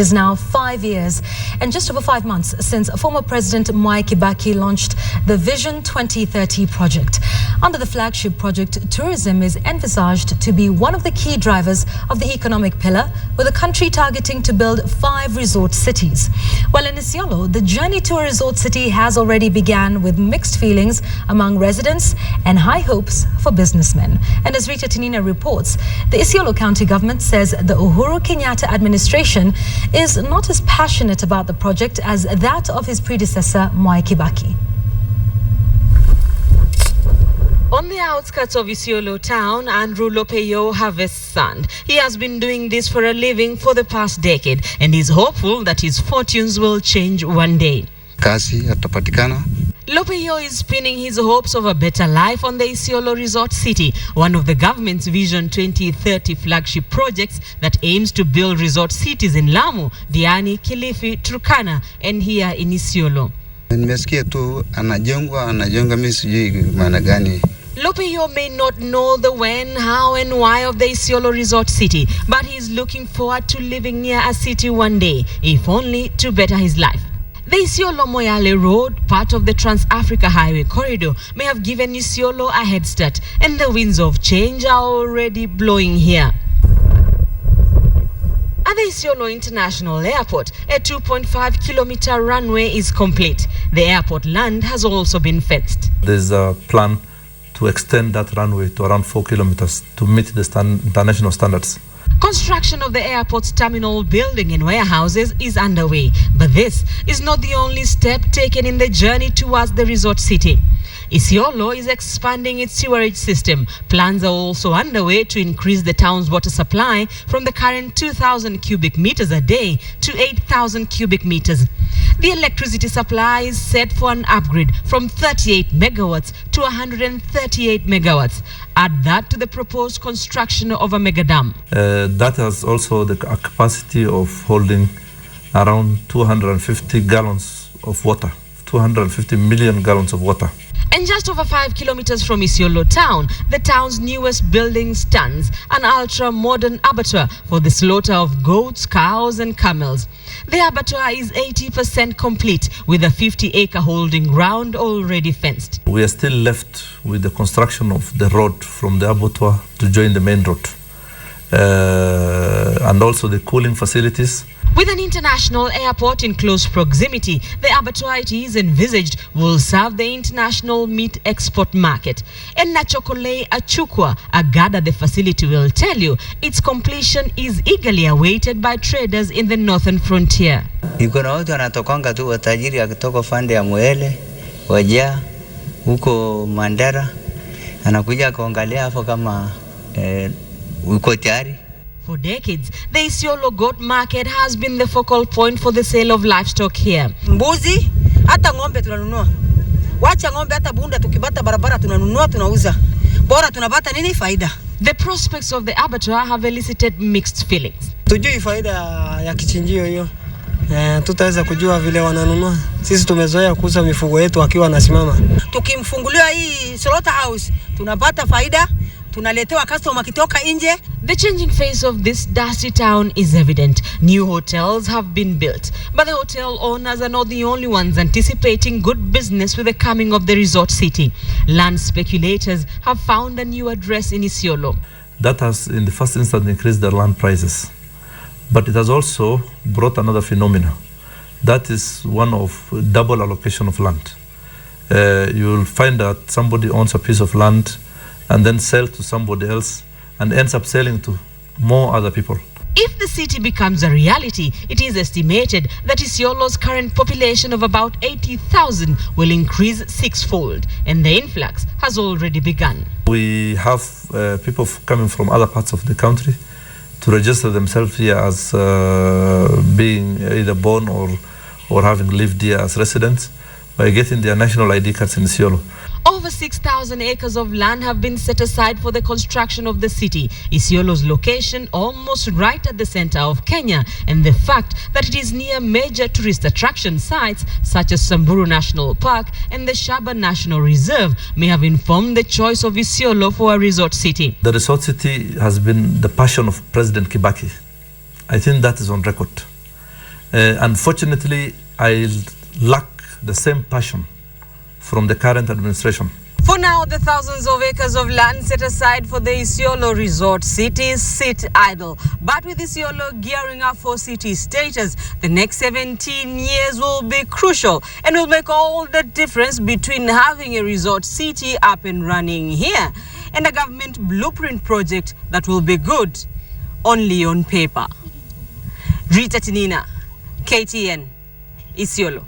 It is now 5 years and just over 5 months since former President Mwai Kibaki launched the Vision 2030 project. Under the flagship project, tourism is envisaged to be one of the key drivers of the economic pillar, with the country targeting to build 5 resort cities. Well, in Isiolo, the journey to a resort city has already begun, with mixed feelings among residents and high hopes for businessmen. And as Rita Tinina reports, the Isiolo County government says the Uhuru Kenyatta administration is not as passionate about the project as that of his predecessor Mwai Kibaki. On the outskirts of Isiolo town, Andrew Lopeyo harvests sand. He has been doing this for a living for the past decade and is hopeful that his fortunes will change one day. Kazi atapatikana. Lopeyo is pinning his hopes of a better life on the Isiolo Resort City, one of the government's Vision 2030 flagship projects that aims to build resort cities in Lamu, Diani, Kilifi, Turkana, and here in Isiolo. Nimesikia tu anajenga mimi sijui maana gani. Lopeyo may not know the when, how and why of the Isiolo Resort City, but he is looking forward to living near a city one day, if only to better his life. The Isiolo-Moyale Road, part of the Trans-Africa Highway corridor, may have given Isiolo a head start, and the winds of change are already blowing here. At the Isiolo International Airport, a 2.5-kilometer runway is complete. The airport land has also been fenced. There's a plan to extend that runway to around 4 kilometers to meet the international standards. Construction of the airport's terminal building and warehouses is underway, but this is not the only step taken in the journey towards the resort city. Isiolo is expanding its sewerage system. Plans are also underway to increase the town's water supply from the current 2,000 cubic meters a day to 8,000 cubic meters. The electricity supply is set for an upgrade from 38 megawatts to 138 megawatts. Add that to the proposed construction of a mega dam. That has also the capacity of holding around 250 gallons of water, 250 million gallons of water. And just over 5 kilometers from Isiolo town, the town's newest building stands, an ultra-modern abattoir for the slaughter of goats, cows and camels. The abattoir is 80% complete, with a 50-acre holding ground already fenced. We are still left with the construction of the road from the abattoir to join the main road, and also the cooling facilities. With an international airport in close proximity, the abattoir, it is envisaged, will serve the international meat export market. And Nachokole Achukwa, a guard at the facility, will tell you its completion is eagerly awaited by traders in the northern frontier. Iko na watu wanatokanga tu watajiri akitoka fande ya Mwele, Wajia, huko Mandera, anakuja kuangalia hapo kama uko tayari. For decades, the Isiolo goat market has been the focal point for the sale of livestock here. Mbuzi, hata ng'ombe tunanunua. Wacha ng'ombe, hata bunda tukibata barabara tunanunua, tunauza. Bora tunapata nini faida? The prospects of the abattoir have elicited mixed feelings. Tujui faida ya kichinjio hiyo. Tutaweza kujua vile wananunua. Sisi tumezoea kuuza mifugo yetu akiwa anasimama. Tukimfungulia hii slaughterhouse, tunapata faida. Tunaletewa customer kitoka nje. The changing face of this dusty town is evident. New hotels have been built, but the hotel owners are not the only ones anticipating good business with the coming of the resort city. Land speculators have found a new address in Isiolo. That has, in the first instance, increased the land prices, but it has also brought another phenomenon. That is one of double allocation of land. You will find that somebody owns a piece of land and then sell to somebody else and ends up selling to more other people. If the city becomes a reality, it is estimated that Isiolo's current population of about 80,000 will increase 6-fold, and the influx has already begun. We have people coming from other parts of the country to register themselves here as being either born or having lived here as residents by getting their national ID cards in Isiolo. Over 6,000 acres of land have been set aside for the construction of the city. Isiolo's location almost right at the center of Kenya, and the fact that it is near major tourist attraction sites such as Samburu National Park and the Shaba National Reserve may have informed the choice of Isiolo for a resort city. The resort city has been the passion of President Kibaki. I think that is on record. Unfortunately, I lack the same passion from the current administration. For now, the thousands of acres of land set aside for the Isiolo resort cities sit idle. But with Isiolo gearing up for city status, the next 17 years will be crucial and will make all the difference between having a resort city up and running here and a government blueprint project that will be good only on paper. Rita Tinina, KTN, Isiolo.